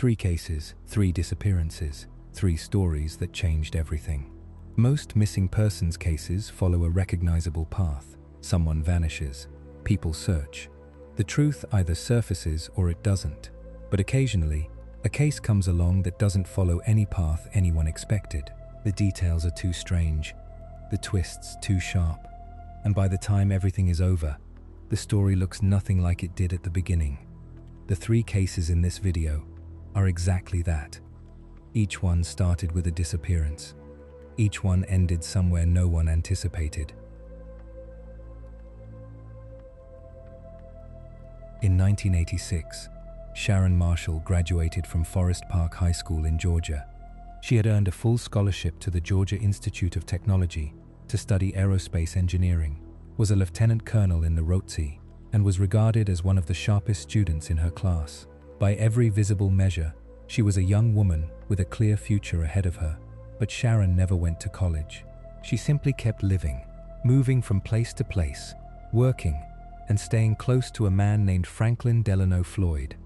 3 cases, 3 disappearances, 3 stories that changed everything. Most missing persons cases follow a recognizable path. Someone vanishes. People search. The truth either surfaces or it doesn't. But occasionally, a case comes along that doesn't follow any path anyone expected. The details are too strange, the twists too sharp, and by the time everything is over, the story looks nothing like it did at the beginning. The 3 cases in this video are exactly that. Each one started with a disappearance. Each one ended somewhere no one anticipated. In 1986, Sharon Marshall graduated from Forest Park High School in Georgia. She had earned a full scholarship to the Georgia Institute of Technology to study aerospace engineering, was a lieutenant colonel in the ROTC, and was regarded as one of the sharpest students in her class. By every visible measure, she was a young woman with a clear future ahead of her. But Sharon never went to college. She simply kept living, moving from place to place, working, and staying close to a man named Franklin Delano Floyd.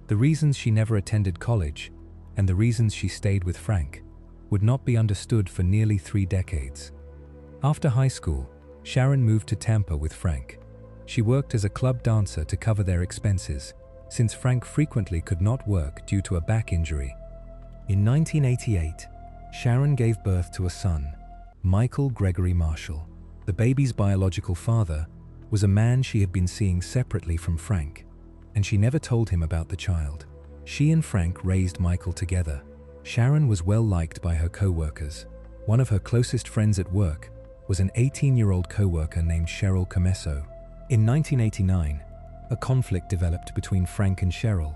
The reasons she never attended college, and the reasons she stayed with Frank, would not be understood for nearly 3 decades. After high school, Sharon moved to Tampa with Frank. She worked as a club dancer to cover their expenses, since Frank frequently could not work due to a back injury. In 1988, Sharon gave birth to a son, Michael Grégory Marshall. The baby's biological father was a man she had been seeing separately from Frank, and she never told him about the child. She and Frank raised Michael together. Sharon was well liked by her co-workers. One of her closest friends at work was an 18-year-old co-worker named Cheryl Comesso. In 1989, a conflict developed between Frank and Cheryl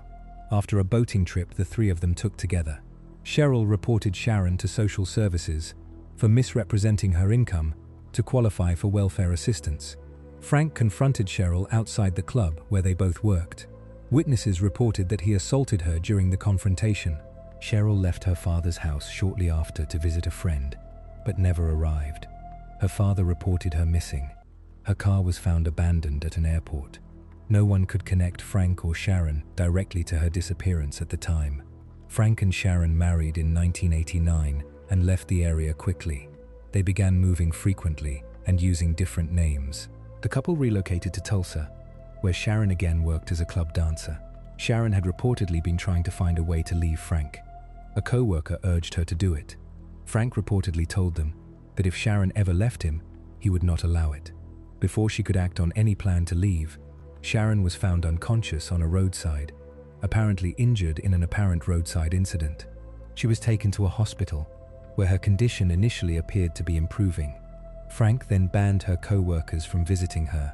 after a boating trip the 3 of them took together. Cheryl reported Sharon to social services for misrepresenting her income to qualify for welfare assistance. Frank confronted Cheryl outside the club where they both worked. Witnesses reported that he assaulted her during the confrontation. Cheryl left her father's house shortly after to visit a friend, but never arrived. Her father reported her missing. Her car was found abandoned at an airport. No one could connect Frank or Sharon directly to her disappearance at the time. Frank and Sharon married in 1989 and left the area quickly. They began moving frequently and using different names. The couple relocated to Tulsa, where Sharon again worked as a club dancer. Sharon had reportedly been trying to find a way to leave Frank. A co-worker urged her to do it. Frank reportedly told them that if Sharon ever left him, he would not allow it. Before she could act on any plan to leave, Sharon was found unconscious on a roadside, apparently injured in an apparent roadside incident. She was taken to a hospital, where her condition initially appeared to be improving. Frank then banned her co-workers from visiting her.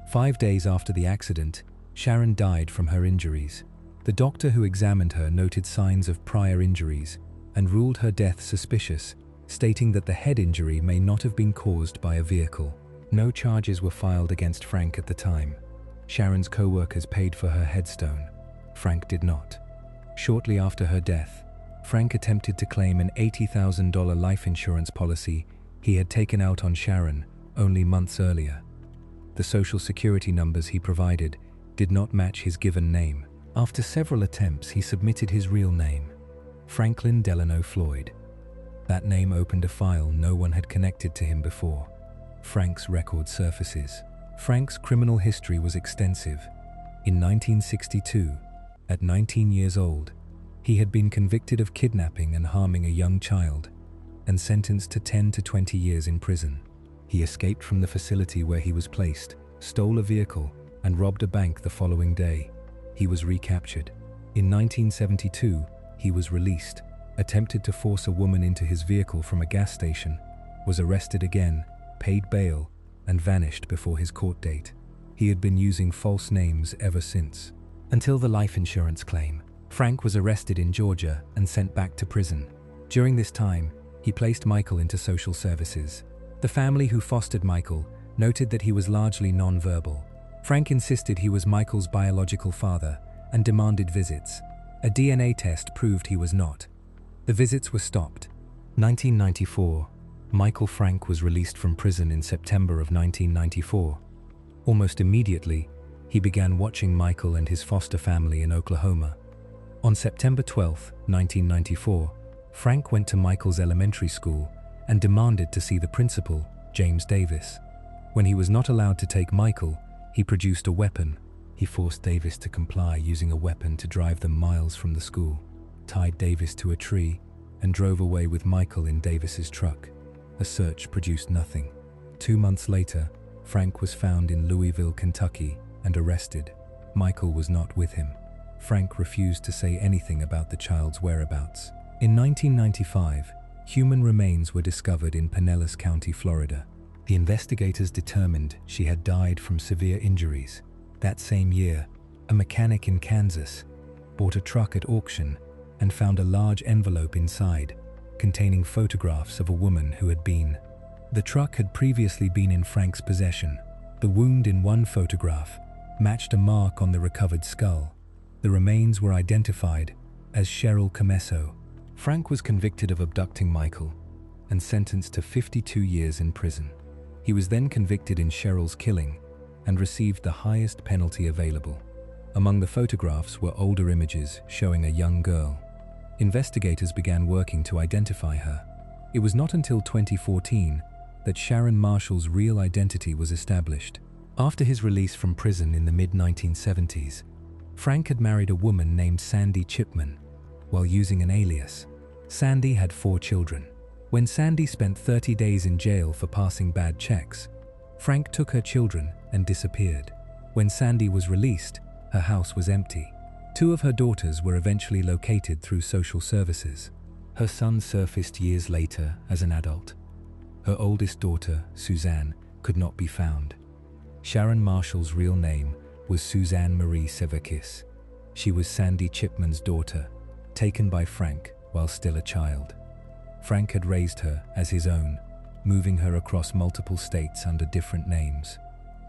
5 days after the accident, Sharon died from her injuries. The doctor who examined her noted signs of prior injuries and ruled her death suspicious, stating that the head injury may not have been caused by a vehicle. No charges were filed against Frank at the time. Sharon's co-workers paid for her headstone. Frank did not. Shortly after her death, Frank attempted to claim an $80,000 life insurance policy he had taken out on Sharon only months earlier. The social security numbers he provided did not match his given name. After several attempts, he submitted his real name, Franklin Delano Floyd. That name opened a file no one had connected to him before. Frank's record surfaces. Frank's criminal history was extensive. In 1962, at 19 years old, he had been convicted of kidnapping and harming a young child and sentenced to 10 to 20 years in prison. He escaped from the facility where he was placed, stole a vehicle, and robbed a bank the following day. He was recaptured. In 1972, he was released, attempted to force a woman into his vehicle from a gas station, was arrested again, paid bail, and vanished before his court date. He had been using false names ever since. Until the life insurance claim, Frank was arrested in Georgia and sent back to prison. During this time, he placed Michael into social services. The family who fostered Michael noted that he was largely non-verbal. Frank insisted he was Michael's biological father and demanded visits. A DNA test proved he was not. The visits were stopped. 1994. Michael Frank was released from prison in September of 1994. Almost immediately, he began watching Michael and his foster family in Oklahoma. On September 12, 1994, Frank went to Michael's elementary school and demanded to see the principal, James Davis. When he was not allowed to take Michael, he produced a weapon. He forced Davis to comply using a weapon to drive them miles from the school, tied Davis to a tree, and drove away with Michael in Davis's truck. A search produced nothing. 2 months later, Frank was found in Louisville, Kentucky, and arrested. Michael was not with him. Frank refused to say anything about the child's whereabouts. In 1995, human remains were discovered in Pinellas County, Florida. The investigators determined she had died from severe injuries. That same year, a mechanic in Kansas bought a truck at auction and found a large envelope inside, containing photographs of a woman who had been. The truck had previously been in Frank's possession. The wound in one photograph matched a mark on the recovered skull. The remains were identified as Cheryl Comesso. Frank was convicted of abducting Michael and sentenced to 52 years in prison. He was then convicted in Cheryl's killing and received the highest penalty available. Among the photographs were older images showing a young girl. Investigators began working to identify her. It was not until 2014 that Sharon Marshall's real identity was established. After his release from prison in the mid-1970s, Frank had married a woman named Sandy Chipman while using an alias. Sandy had 4 children. When Sandy spent 30 days in jail for passing bad checks, Frank took her children and disappeared. When Sandy was released, her house was empty. 2 of her daughters were eventually located through social services. Her son surfaced years later as an adult. Her oldest daughter, Suzanne, could not be found. Sharon Marshall's real name was Suzanne Marie Sevakis. She was Sandy Chipman's daughter, taken by Frank while still a child. Frank had raised her as his own, moving her across multiple states under different names.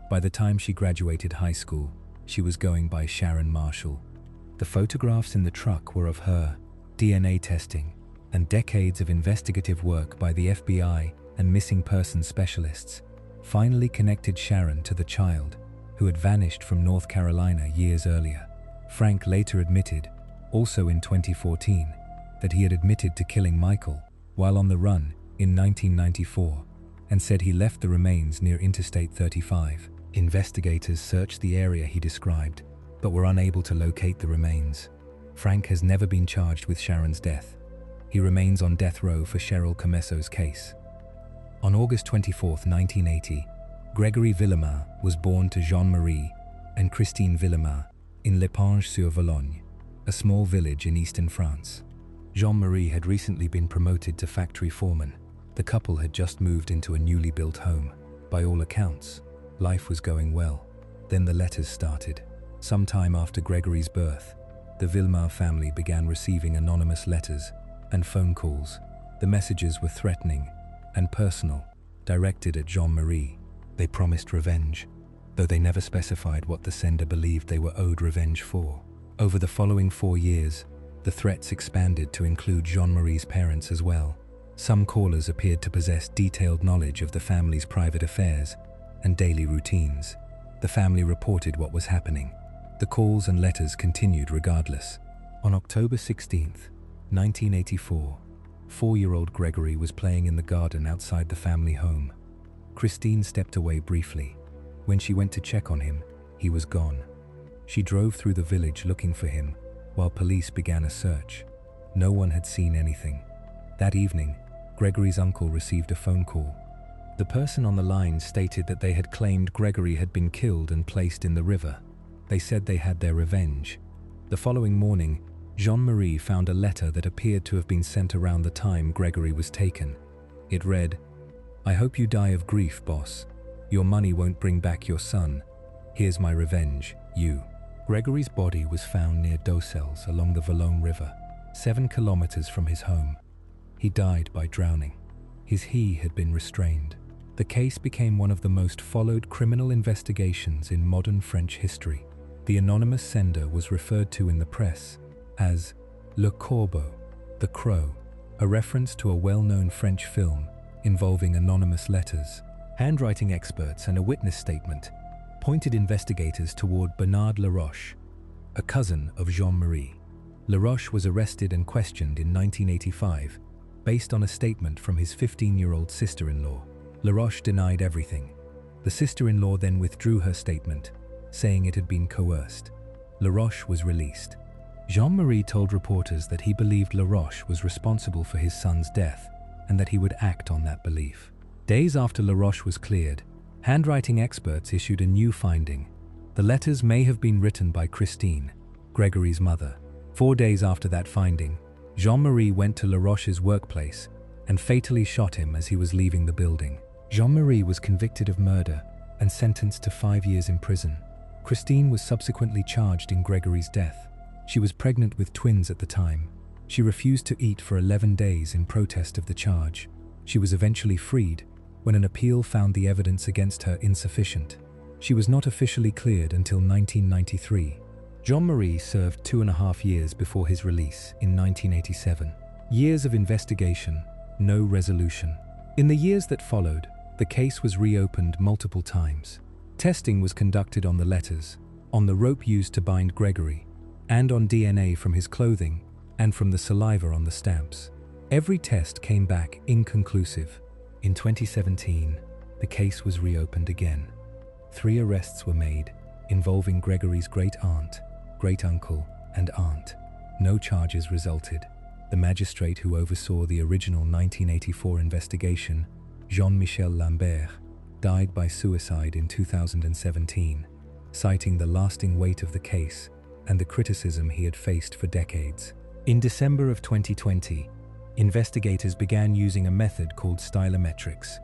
By the time she graduated high school, she was going by Sharon Marshall. The photographs in the truck were of her, DNA testing, and decades of investigative work by the FBI and missing persons specialists finally connected Sharon to the child who had vanished from North Carolina years earlier. Frank later admitted, also in 2014, that he had admitted to killing Michael while on the run in 1994 and said he left the remains near Interstate 35. Investigators searched the area he described, but were unable to locate the remains. Frank has never been charged with Sharon's death. He remains on death row for Cheryl Comesso's case. On August 24, 1980, Gregory Villemin was born to Jean-Marie and Christine Villemin in L'Épange-sur-Vologne, a small village in eastern France. Jean-Marie had recently been promoted to factory foreman. The couple had just moved into a newly built home. By all accounts, life was going well. Then the letters started. Sometime after Gregory's birth, the Villemin family began receiving anonymous letters and phone calls. The messages were threatening and personal, directed at Jean-Marie. They promised revenge, though they never specified what the sender believed they were owed revenge for. Over the following 4 years, the threats expanded to include Jean-Marie's parents as well. Some callers appeared to possess detailed knowledge of the family's private affairs and daily routines. The family reported what was happening. The calls and letters continued regardless. On October 16, 1984, 4-year-old Gregory was playing in the garden outside the family home. Christine stepped away briefly. When she went to check on him, he was gone. She drove through the village looking for him, while police began a search. No one had seen anything. That evening, Gregory's uncle received a phone call. The person on the line stated that they had claimed Gregory had been killed and placed in the river. They said they had their revenge. The following morning, Jean-Marie found a letter that appeared to have been sent around the time Gregory was taken. It read, "I hope you die of grief, boss. Your money won't bring back your son. Here's my revenge, you." Gregory's body was found near Docelles along the Vologne River, 7 kilometers from his home. He died by drowning. His he had been restrained. The case became one of the most followed criminal investigations in modern French history. The anonymous sender was referred to in the press as Le Corbeau, the Crow, a reference to a well-known French film involving anonymous letters. Handwriting experts and a witness statement pointed investigators toward Bernard Laroche, a cousin of Jean-Marie. Laroche was arrested and questioned in 1985, based on a statement from his 15-year-old sister-in-law. Laroche denied everything. The sister-in-law then withdrew her statement, saying it had been coerced. Laroche was released. Jean-Marie told reporters that he believed Laroche was responsible for his son's death and that he would act on that belief. Days after Laroche was cleared, handwriting experts issued a new finding. The letters may have been written by Christine, Gregory's mother. 4 days after that finding, Jean-Marie went to Laroche's workplace and fatally shot him as he was leaving the building. Jean-Marie was convicted of murder and sentenced to 5 years in prison. Christine was subsequently charged in Gregory's death. She was pregnant with twins at the time. She refused to eat for 11 days in protest of the charge. She was eventually freed when an appeal found the evidence against her insufficient. She was not officially cleared until 1993. Jean-Marie served 2.5 years before his release in 1987. Years of investigation, no resolution. In the years that followed, the case was reopened multiple times. Testing was conducted on the letters, on the rope used to bind Gregory, and on DNA from his clothing and from the saliva on the stamps. Every test came back inconclusive. In 2017, the case was reopened again. 3 arrests were made, involving Gregory's great-aunt, great-uncle, and aunt. No charges resulted. The magistrate who oversaw the original 1984 investigation, Jean-Michel Lambert, died by suicide in 2017, citing the lasting weight of the case and the criticism he had faced for decades. In December of 2020, investigators began using a method called stylometrics,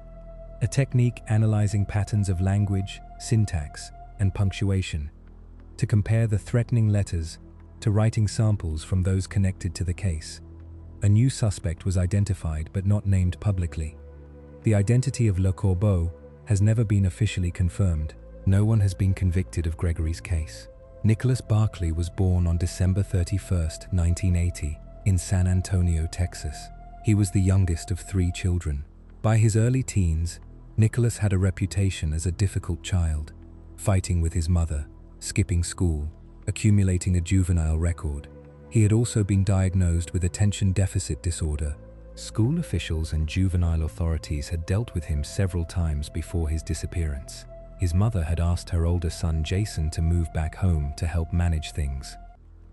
a technique analyzing patterns of language, syntax, and punctuation, to compare the threatening letters to writing samples from those connected to the case. A new suspect was identified but not named publicly. The identity of Le Corbeau has never been officially confirmed. No one has been convicted of Gregory's case. Nicholas Barkley was born on December 31, 1980, in San Antonio, Texas. He was the youngest of 3 children. By his early teens, Nicholas had a reputation as a difficult child, fighting with his mother, skipping school, accumulating a juvenile record. He had also been diagnosed with attention deficit disorder. School officials and juvenile authorities had dealt with him several times before his disappearance. His mother had asked her older son Jason to move back home to help manage things.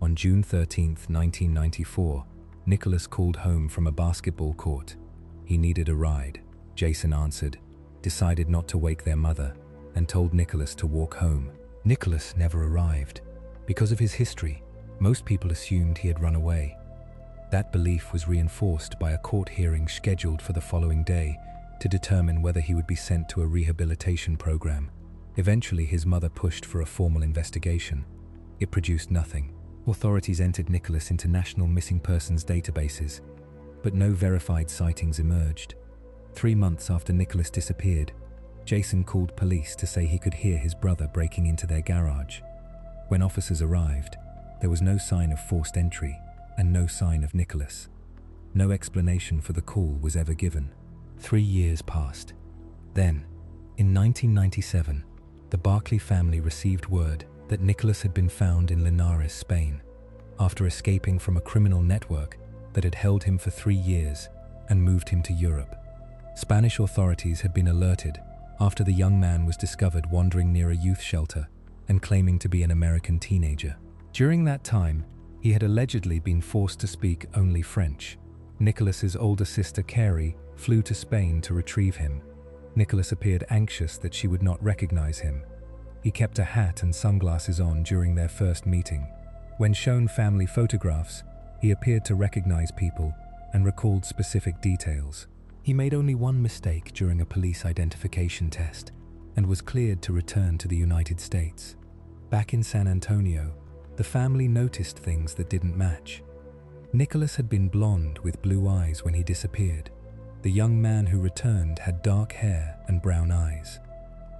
On June 13, 1994, Nicholas called home from a basketball court. He needed a ride. Jason answered, decided not to wake their mother, and told Nicholas to walk home. Nicholas never arrived. Because of his history, most people assumed he had run away. That belief was reinforced by a court hearing scheduled for the following day to determine whether he would be sent to a rehabilitation program. Eventually, his mother pushed for a formal investigation. It produced nothing. Authorities entered Nicholas into national missing persons databases, but no verified sightings emerged. 3 months after Nicholas disappeared, Jason called police to say he could hear his brother breaking into their garage. When officers arrived, there was no sign of forced entry and no sign of Nicholas. No explanation for the call was ever given. 3 years passed. Then, in 1997, the Barkley family received word that Nicholas had been found in Linares, Spain, after escaping from a criminal network that had held him for 3 years and moved him to Europe. Spanish authorities had been alerted after the young man was discovered wandering near a youth shelter and claiming to be an American teenager. During that time, he had allegedly been forced to speak only French. Nicholas's older sister, Carrie, flew to Spain to retrieve him. Nicholas appeared anxious that she would not recognize him. He kept a hat and sunglasses on during their first meeting. When shown family photographs, he appeared to recognize people and recalled specific details. He made only one mistake during a police identification test and was cleared to return to the United States. Back in San Antonio, the family noticed things that didn't match. Nicholas had been blonde with blue eyes when he disappeared. The young man who returned had dark hair and brown eyes.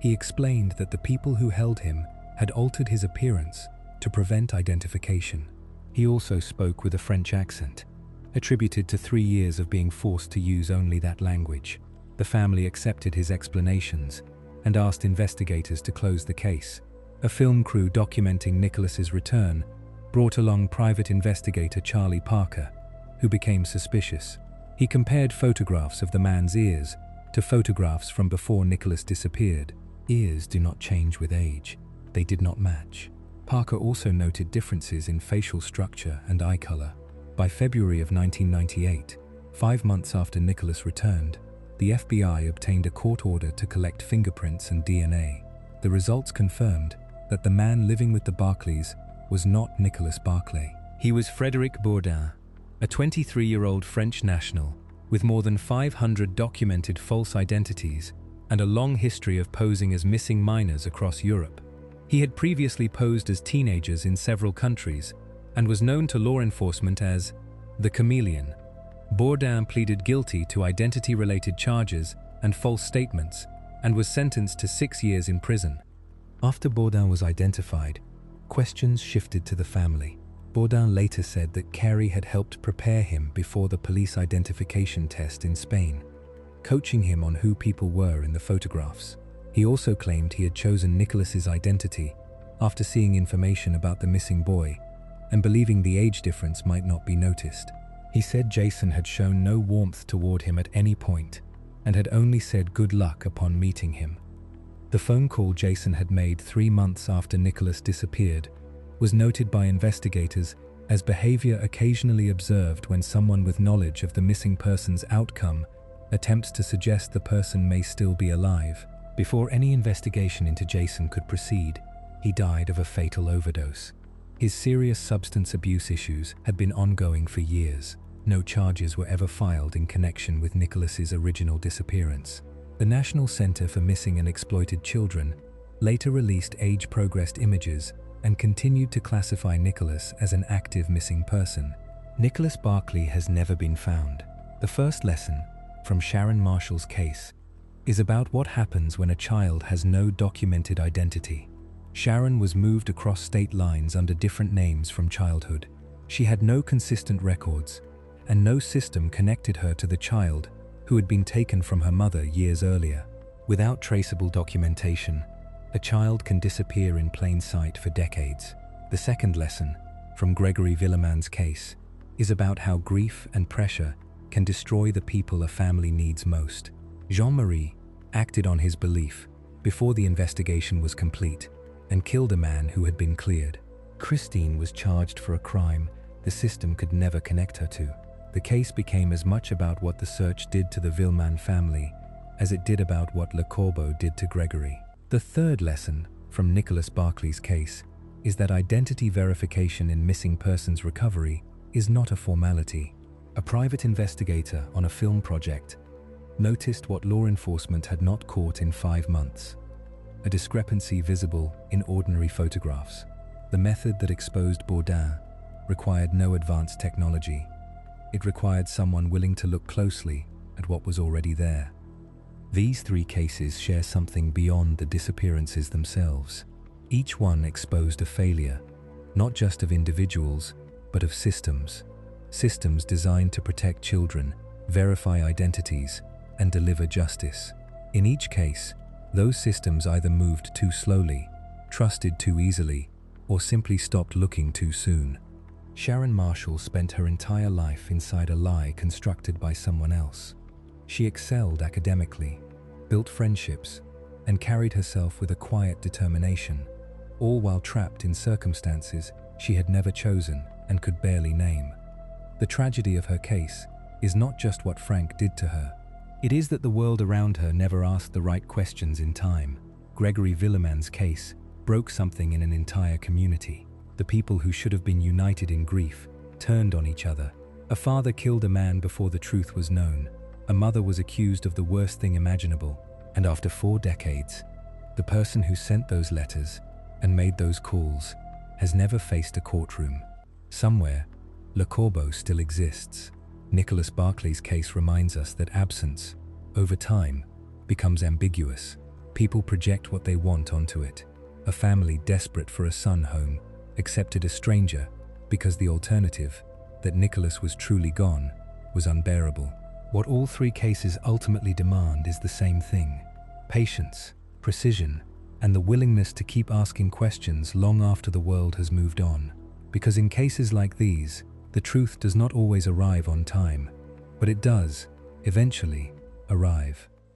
He explained that the people who held him had altered his appearance to prevent identification. He also spoke with a French accent, attributed to 3 years of being forced to use only that language. The family accepted his explanations and asked investigators to close the case. A film crew documenting Nicholas's return brought along private investigator Charlie Parker, who became suspicious. He compared photographs of the man's ears to photographs from before Nicholas disappeared. Ears do not change with age. They did not match. Parker also noted differences in facial structure and eye color. By February of 1998, 5 months after Nicholas returned, the FBI obtained a court order to collect fingerprints and DNA. The results confirmed that the man living with the Barclays was not Nicholas Barclay. He was Frédéric Bourdin, a 23-year-old French national with more than 500 documented false identities and a long history of posing as missing minors across Europe. He had previously posed as teenagers in several countries and was known to law enforcement as the chameleon. Bourdin pleaded guilty to identity-related charges and false statements and was sentenced to 6 years in prison. After Bourdin was identified, questions shifted to the family. Bourdin later said that Carrie had helped prepare him before the police identification test in Spain, coaching him on who people were in the photographs. He also claimed he had chosen Nicholas's identity after seeing information about the missing boy and believing the age difference might not be noticed. He said Jason had shown no warmth toward him at any point and had only said good luck upon meeting him. The phone call Jason had made 3 months after Nicholas disappeared was noted by investigators as behavior occasionally observed when someone with knowledge of the missing person's outcome attempts to suggest the person may still be alive. Before any investigation into Jason could proceed, he died of a fatal overdose. His serious substance abuse issues had been ongoing for years. No charges were ever filed in connection with Nicholas's original disappearance. The National Center for Missing and Exploited Children later released age-progressed images and continued to classify Nicholas as an active missing person. Nicholas Barkley has never been found. The first lesson from Sharon Marshall's case is about what happens when a child has no documented identity. Sharon was moved across state lines under different names from childhood. She had no consistent records, and no system connected her to the child who had been taken from her mother years earlier. Without traceable documentation, a child can disappear in plain sight for decades. The second lesson from Gregory Villemin's case is about how grief and pressure can destroy the people a family needs most. Jean-Marie acted on his belief before the investigation was complete and killed a man who had been cleared. Christine was charged for a crime the system could never connect her to. The case became as much about what the search did to the Villemin family as it did about what Le Corbeau did to Gregory. The third lesson from Nicholas Barkley's case is that identity verification in missing persons recovery is not a formality. A private investigator on a film project noticed what law enforcement had not caught in 5 months: a discrepancy visible in ordinary photographs. The method that exposed Bourdin required no advanced technology. It required someone willing to look closely at what was already there. These 3 cases share something beyond the disappearances themselves. Each one exposed a failure, not just of individuals, but of systems. Systems designed to protect children, verify identities, and deliver justice. In each case, those systems either moved too slowly, trusted too easily, or simply stopped looking too soon. Sharon Marshall spent her entire life inside a lie constructed by someone else. She excelled academically, built friendships, and carried herself with a quiet determination, all while trapped in circumstances she had never chosen and could barely name. The tragedy of her case is not just what Frank did to her. It is that the world around her never asked the right questions in time. Gregory Villemin's case broke something in an entire community. The people who should have been united in grief turned on each other. A father killed a man before the truth was known. A mother was accused of the worst thing imaginable. And after 4 decades, the person who sent those letters and made those calls has never faced a courtroom. Somewhere, Le Corbeau still exists. Nicholas Barkley's case reminds us that absence, over time, becomes ambiguous. People project what they want onto it. A family desperate for a son home accepted a stranger because the alternative, that Nicholas was truly gone, was unbearable. What all 3 cases ultimately demand is the same thing: patience, precision, and the willingness to keep asking questions long after the world has moved on. because in cases like these, the truth does not always arrive on time, but it does, eventually, arrive.